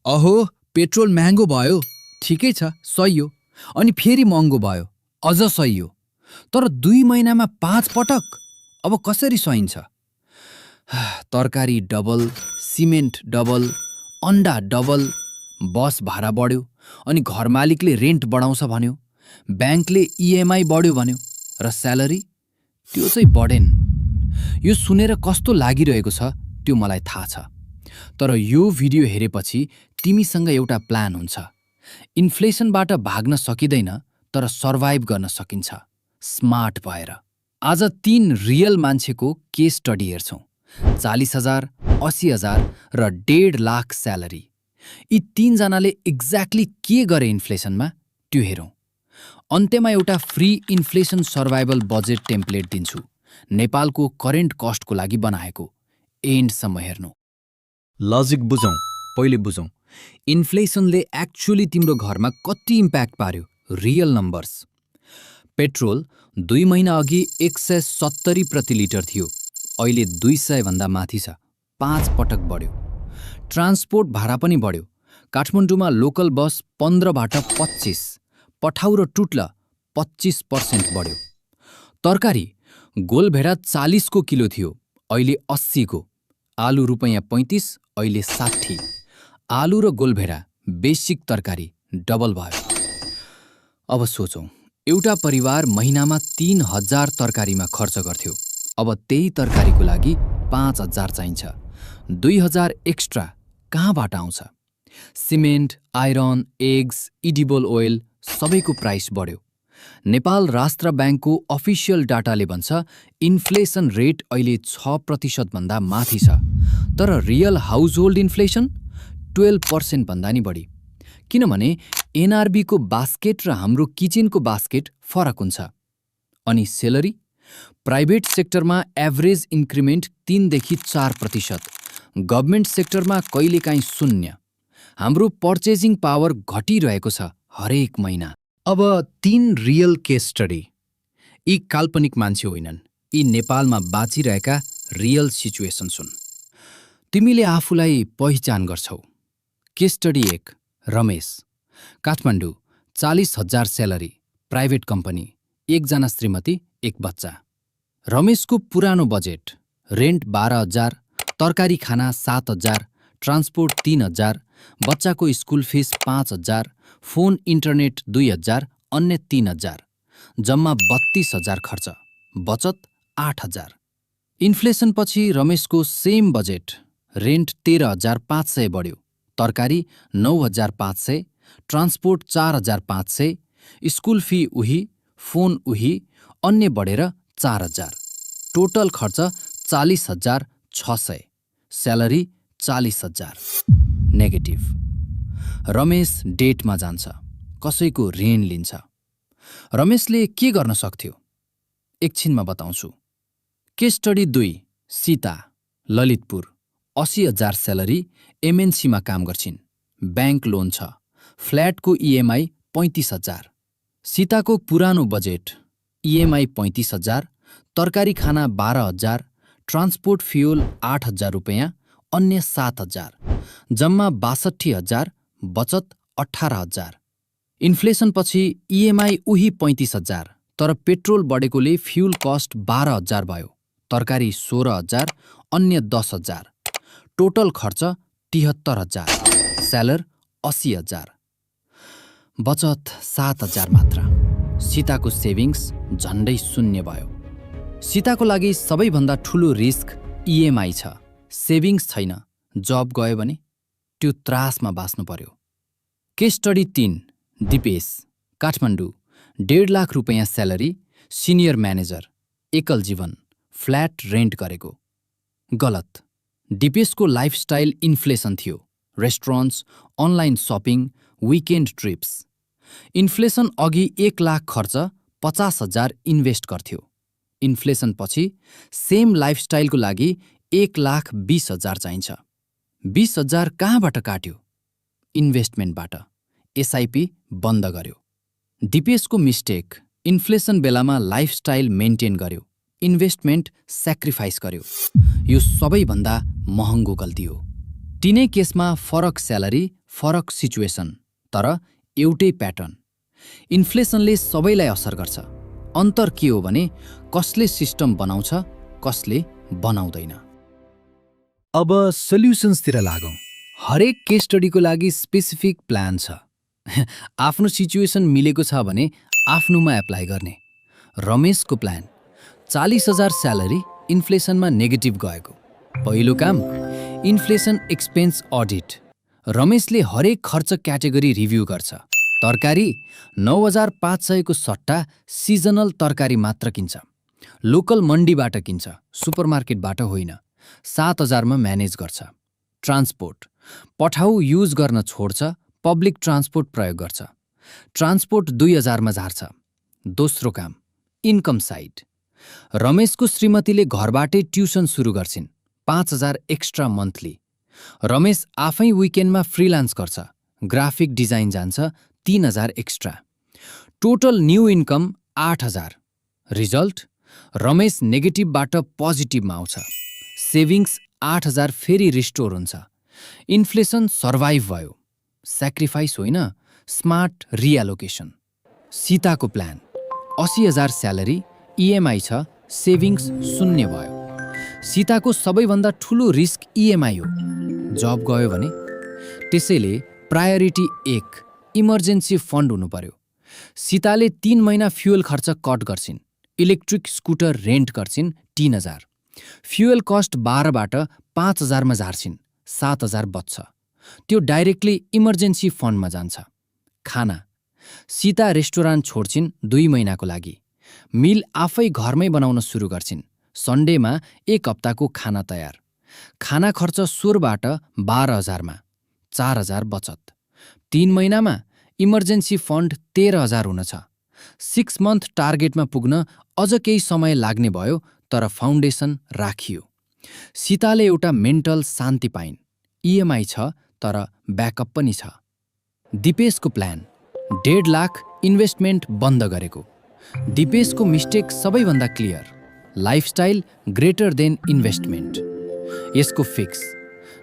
अहो, पेट्रोल महँगो भयो। ठिकै छ, सही हो। अनि फेरि महँगो भयो। अझ सही हो। तर 2 महिनामा 5 पटक? अब कसरी सहिन्छ? तरकारी डबल, सिमेन्ट डबल, अन्डा डबल, बस भाडा बढ्यो, अनि घर मालिकले रेन्ट बढाउँछ भन्यो, ब्याङ्कले इएमआई बढ्यो भन्यो, र स्यालेरी त्यो चाहिँ बढेन। यो सुनेर कस्तो लागिरहेको छ त्यो मलाई थाहा छ। तर यो भिडियो हेरेपछि तिमीसँग एउटा प्लान हुन्छ। इन्फ्लेसनबाट भाग्न सकिँदैन, तर सर्भाइभ गर्न सकिन्छ स्मार्ट भएर। आज 3 रियल मान्छेको केस स्टडी हेर्छौँ। 40,000, 80,000 र 1.5 लाख स्यालेरी। यी 3 जनाले एक्ज्याक्टली के गरे इन्फ्लेसनमा त्यो हेरौँ। अन्त्यमा एउटा free inflation survival budget template दिन्छु, नेपालको करेन्ट कस्टको लागि बनाएको। एन्डसम्म हेर्नु। लजिक बुझौँ, पहिले बुझौँ। इन्फ्लेसनले एक्चुअली तिम्रो घरमा कति इम्प्याक्ट पार्यो? Real numbers. पेट्रोल 2 महिना अघि 170 प्रति लिटर थियो, अहिले 200 भन्दा माथि छ। 5 पटक बढ्यो। ट्रान्सपोर्ट भाडा पनि बढ्यो। काठमाडौँमा लोकल बस 15बाट 25, पठाउ र टुट्ल 25% बढ्यो। तरकारी गोलभेडा 40 को किलो थियो, अहिले 80 को। आलु रुपैयाँ 35, अहिले 60। आलु र गोलभेडा बेसिक तरकारी डबल भयो। अब सोचौँ, एउटा परिवार महिनामा 3,000 तरकारीमा खर्च गर्थ्यो। अब त्यही तरकारीको लागि 5,000 चाहिन्छ। 2,000 एक्स्ट्रा कहाँबाट आउँछ? Cement, iron, eggs, edible oil सबैको प्राइस बढ्यो। नेपाल राष्ट्र ब्याङ्कको अफिसियल डाटाले भन्छ इन्फ्लेसन रेट अहिले 6% भन्दा माथि छ। तर रियल हाउसहोल्ड इन्फ्लेसन 12% भन्दा नि बढी। किनभने एनआरबीको बास्केट र हाम्रो किचनको बास्केट फरक हुन्छ। अनि सेलरी? प्राइभेट सेक्टरमा एभरेज इन्क्रिमेन्ट 3 देखि 4%, गभर्मेन्ट सेक्टरमा कहिलेकाहीँ 0। हाम्रो पर्चेजिङ पावर घटिरहेको छ हरेक महिना। अब 3 रियल केस स्टडी। यी काल्पनिक मान्छे होइनन्, यी नेपालमा बाँचिरहेका रियल सिचुएसन्स हुन्। तिमीले आफूलाई पहिचान गर्छौ। Case study 1, Ramesh, Kathmandu, 40,000 salary, private company, 1 जना श्रीमती, 1 बच्चा। रमेशको पुरानो बजेट: रेन्ट 12,000, तरकारी खाना 7,000, ट्रान्सपोर्ट 3,000, बच्चाको स्कुल फिस 5,000, फोन इन्टरनेट 2,000, अन्य 3,000, जम्मा 32,000 खर्च, बचत 8,000। इन्फ्लेसनपछि रमेशको सेम बजेट: रेन्ट 13,500 बढ्यो, तरकारी 9,500, ट्रान्सपोर्ट 4,500, स्कुल फी उही, फोन उही, अन्य बढेर 4,000। टोटल खर्च 40,600, स्यालेरी 40,000। नेगेटिभ। रमेश डेटमा जान्छ, कसैको ऋण लिन्छ। रमेशले के गर्न सक्थ्यो? एकछिनमा बताउँछु। Case study 2, Sita, Lalitpur, 80,000 salary, एमएनसीमा काम गर्छिन्, ब्याङ्क लोन छ, फ्ल्याटको इएमआई 35,000। सीताको पुरानो बजेट: इएमआई 35,000, तरकारी खाना 12,000, ट्रान्सपोर्ट फ्युल 8,000 रुपैयाँ, अन्य 7,000, जम्मा 62,000, बचत 18,000। इन्फ्लेसनपछि इएमआई उही 35,000, तर पेट्रोल बढेकोले फ्युल कस्ट 12,000 भयो, तरकारी 16,000, अन्य 10,000। टोटल खर्च 73,000, स्यालर 80,000, बचत 7,000 मात्र। सीताको सेभिङ्स झन्डै 0 भयो। सीताको लागि सबैभन्दा ठुलो रिस्क इएमआई छ। सेभिङ्स छैन, जब गयो भने त्यो त्रासमा बाँच्नु पर्यो। केस स्टडी 3, दिपेश, काठमाडौँ, 1.5 लाख रुपैयाँ स्यालेरी, सिनियर म्यानेजर, एकल जीवन, फ्ल्याट रेन्ट गरेको। गलत। दिपेशको लाइफस्टाइल इन्फ्लेसन थियो। Restaurants, online shopping, weekend trips. Inflation अघि 1 लाख खर्च, 50,000 इन्भेस्ट गर्थ्यो। इन्फ्लेसनपछि सेम लाइफस्टाइलको लागि 1,20,000 चाहिन्छ। 20,000 कहाँबाट काट्यो? इन्भेस्टमेन्टबाट। एसआइपी बन्द गर्यो। दिपेशको मिस्टेक: इन्फ्लेसन बेलामा लाइफस्टाइल मेन्टेन गर्यो, इन्भेस्टमेन्ट स्याक्रिफाइस गर्यो। यो सबैभन्दा महँगो गल्ती हो। तीनै केसमा फरक स्यालेरी, फरक सिचुएसन, तर एउटै प्याटर्न। इन्फ्लेसनले सबैलाई असर गर्छ। अन्तर के हो भने कसले सिस्टम बनाउँछ, कसले बनाउँदैन। अब सोल्युसन्सतिर लागौँ। हरेक केस स्टडीको लागि स्पेसिफिक प्लान छ। आफ्नो सिचुएसन मिलेको छ भने आफ्नोमा एप्लाई गर्ने। रमेशको प्लान 40,000 स्यालेरी, इन्फ्लेसनमा नेगेटिभ गएको। पहिलो काम, इन्फ्लेसन एक्सपेन्स अडिट। रमेशले हरेक खर्च क्याटेगोरी रिभ्यू गर्छ। तरकारी 9,500 को सट्टा सिजनल तरकारी मात्र किन्छ। लोकल मन्डीबाट किन्छ, सुपरमार्केटबाट होइन। 7,000 मा म्यानेज गर्छ। ट्रान्सपोर्ट, पठाउ युज गर्न छोड्छ, पब्लिक ट्रान्सपोर्ट प्रयोग गर्छ। ट्रान्सपोर्ट 2,000 मा झार्छ। दोस्रो काम, इन्कम साइड। रमेशको श्रीमतीले घरबाटै ट्युसन सुरु गर्छिन्, 5,000 एक्स्ट्रा मन्थली। रमेश आफै विकेन्डमा फ्रिलान्स गर्छ, ग्राफिक डिजाइन जान्छ, 3,000 extra. Total new income 8,000। Result, Ramesh नेगेटिभबाट पोजिटिभमा आउँछ। सेभिङ्स 8,000 फेरि रिस्टोर हुन्छ। इन्फ्लेसन सर्भाइभ भयो। स्याक्रिफाइस होइन, स्मार्ट रिएलोकेसन। सीताको प्लान 80,000 स्यालेरी, इएमआई छ, सेभिङ्स 0 भयो। सीताको सबैभन्दा ठुलो रिस्क इएमआई हो। जब गयो भने? त्यसैले प्रायोरिटी 1 इमर्जेन्सी फन्ड हुनु पर्यो। सीताले 3 महिना फ्युएल खर्च कट गर्छिन्। इलेक्ट्रिक स्कुटर रेन्ट गर्छिन् 3,000। फ्युएल कस्ट 12बाट 5,000 मा झार्छिन्, 7,000 बच्छ। त्यो डाइरेक्टली इमर्जेन्सी फन्डमा जान्छ। खाना, सीता रेस्टुरान्ट छोड्छिन् 2 महिनाको लागि। मिल आफै घरमै बनाउन सुरु गर्छिन्। सन्डेमा 1 हप्ताको खाना तयार। खाना खर्च 16बाट 12,000 मा, 4,000 बचत। 3 महिनामा इमर्जेन्सी फन्ड 13,000 हुनेछ। 6 मन्थ टार्गेटमा पुग्न अझ केही समय लाग्ने भयो, तर फाउन्डेसन राखियो। सीताले एउटा मेन्टल शान्ति पाइन्। इएमआई छ, तर ब्याकअप पनि छ। दिपेशको प्लान 1.5 लाख इन्भेस्टमेन्ट बन्द गरेको। दिपेशको मिस्टेक सबैभन्दा clear, lifestyle greater than investment. यसको फिक्स,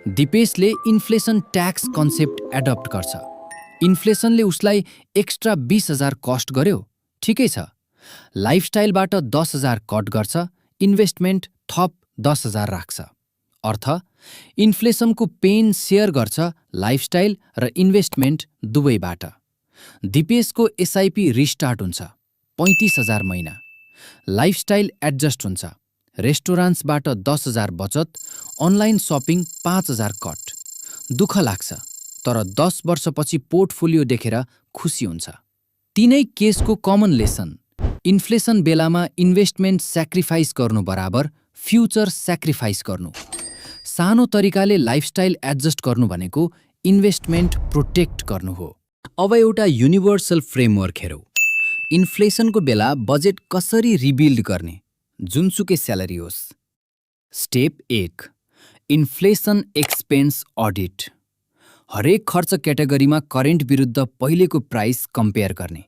दिपेशले इन्फ्लेसन ट्याक्स कन्सेप्ट एडप्ट गर्छ। इन्फ्लेसनले उसलाई एक्स्ट्रा 20,000 कस्ट गर्यो, ठिकै छ। लाइफस्टाइलबाट 10,000 कट गर्छ, इन्भेस्टमेन्ट थप 10,000 राख्छ। अर्थ, इन्फ्लेसनको पेन सेयर गर्छ लाइफस्टाइल र इन्भेस्टमेन्ट दुवैबाट। दिपेशको एसआइपी रिस्टार्ट हुन्छ, 35,000 महिना। लाइफस्टाइल एडजस्ट हुन्छ, रेस्टुरान्ट्सबाट 10,000 बचत, अनलाइन सपिङ 5,000 कट। दुःख लाग्छ, तर 10 वर्षपछि पोर्टफोलियो देखेर खुसी हुन्छ। तीनै केसको कमन लेसन, इन्फ्लेसन बेलामा इन्भेस्टमेन्ट स्याक्रिफाइस गर्नु बराबर फ्युचर स्याक्रिफाइस गर्नु। सानो तरिकाले लाइफस्टाइल एडजस्ट गर्नु भनेको इन्भेस्टमेन्ट प्रोटेक्ट गर्नु हो। अब एउटा युनिभर्सल फ्रेमवर्क हेरौँ। इन्फ्लेसनको बेला बजेट कसरी रिबिल्ड गर्ने, जुनसुकै स्यालेरी होस्। Step 1, inflation expense audit. हरेक खर्च क्याटेगोरीमा करेन्ट विरुद्ध पहिलेको प्राइस कम्पेयर गर्ने।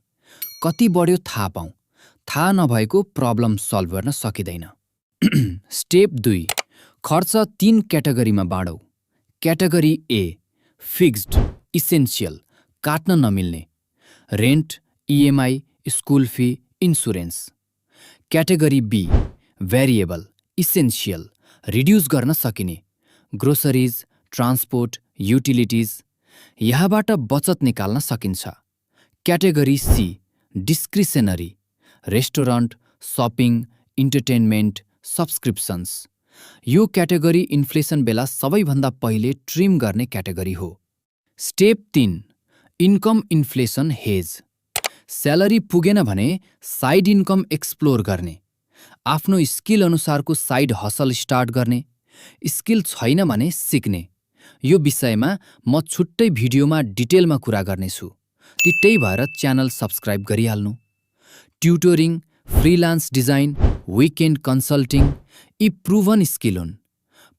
कति बढ्यो थाहा पाऊँ, थाहा नभएको प्रब्लम सल्भ गर्न सकिँदैन। स्टेप 2, खर्च 3 क्याटेगोरीमा बाँडौँ। क्याटेगोरी ए, फिक्स्ड, इसेन्सियल, काट्न नमिल्ने, rent, EMI, school fee, insurance. Category B, variable, essential, reduce गर्न सकिने, ग्रोसरिज, ट्रान्सपोर्ट, युटिलिटिज। यहाँबाट बचत निकाल्न सकिन्छ। Category C, discretionary, restaurant, shopping, entertainment, subscriptions. यो क्याटेगोरी इन्फ्लेसन बेला सबैभन्दा पहिले ट्रिम गर्ने क्याटेगोरी हो। Step 3, income inflation has. Salary पुगेन भने साइड इन्कम एक्सप्लोर गर्ने। आफ्नो स्किल अनुसारको साइड हसल स्टार्ट गर्ने। स्किल छैन भने सिक्ने। यो विषयमा म छुट्टै भिडियोमा डिटेलमा कुरा गर्नेछु। त्यही भएर च्यानल सब्स्क्राइब गरिहाल्नु। ट्युटोरिङ, फ्रिलान्स डिजाइन, विकेन्ड कन्सल्टिङ यी प्रुभन स्किल हुन्।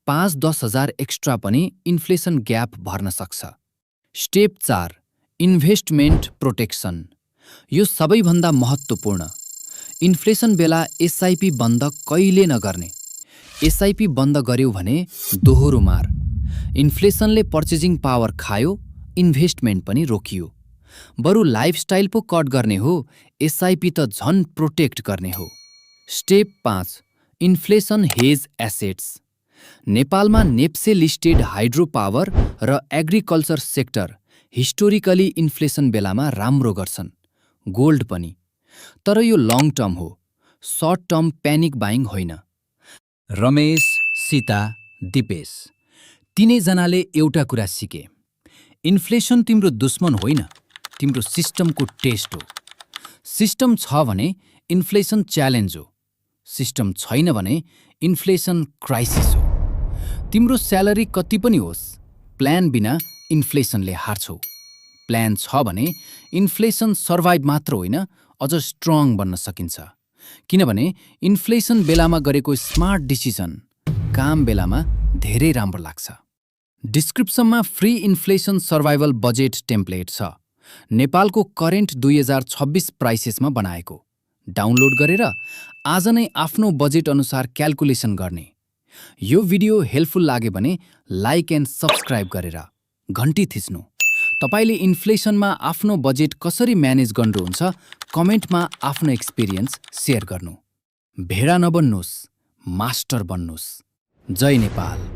5-10 हजार एक्स्ट्रा पनि इन्फ्लेसन ग्याप भर्न सक्छ। Step 4, investment protection. यो सबैभन्दा महत्त्वपूर्ण। इन्फ्लेसन बेला एसआइपी बन्द कहिले नगर्ने। एसआइपी बन्द गर्यो भने दोहोरो मार। इन्फ्लेसनले पर्चेजिङ पावर खायो, इन्भेस्टमेन्ट पनि रोकियो। बरु लाइफस्टाइल पो कट गर्ने हो, एसआइपी त झन प्रोटेक्ट गर्ने हो। Step 5 inflation has assets. नेपालमा नेप्से लिस्टेड हाइड्रो पावर र एग्रिकल्चर सेक्टर हिस्टोरिकली इन्फ्लेसन बेलामा राम्रो गर्छन्, गोल्ड पनि। तर यो लङ टर्म हो, सर्ट टर्म प्यानिक बाइङ होइन। रमेश, सीता, दिपेश तीनैजनाले एउटा कुरा सिके, इन्फ्लेसन तिम्रो दुश्मन होइन, तिम्रो सिस्टमको टेस्ट हो। सिस्टम छ भने इन्फ्लेसन च्यालेन्ज हो, सिस्टम छैन भने इन्फ्लेसन क्राइसिस हो। तिम्रो स्यालेरी कति पनि होस्, प्लान बिना इन्फ्लेसनले हार्छौ। प्लान छ भने इन्फ्लेसन सर्भाइभ मात्र होइन, अझ स्ट्रङ बन्न सकिन्छ। किनभने इन्फ्लेसन बेलामा गरेको स्मार्ट डिसिजन काम बेलामा धेरै राम्रो लाग्छ। डिस्क्रिप्सनमा free inflation survival budget template छ, नेपालको करेन्ट 2026 प्राइसेसमा बनाएको। डाउनलोड गरेर आज नै आफ्नो बजेट अनुसार क्याल्कुलेसन गर्ने। यो भिडियो हेल्पफुल लाग्यो भने लाइक एन्ड सब्स्क्राइब गरेर घन्टी थिच्नु। तपाईले इन्फ्लेसनमा आफ्नो बजेट कसरी म्यानेज गर्नुहुन्छ कमेन्टमा आफ्नो एक्सपिरियन्स सेयर गर्नु। भेडा नबन्नुस्, मास्टर बन्नुस्। जय नेपाल।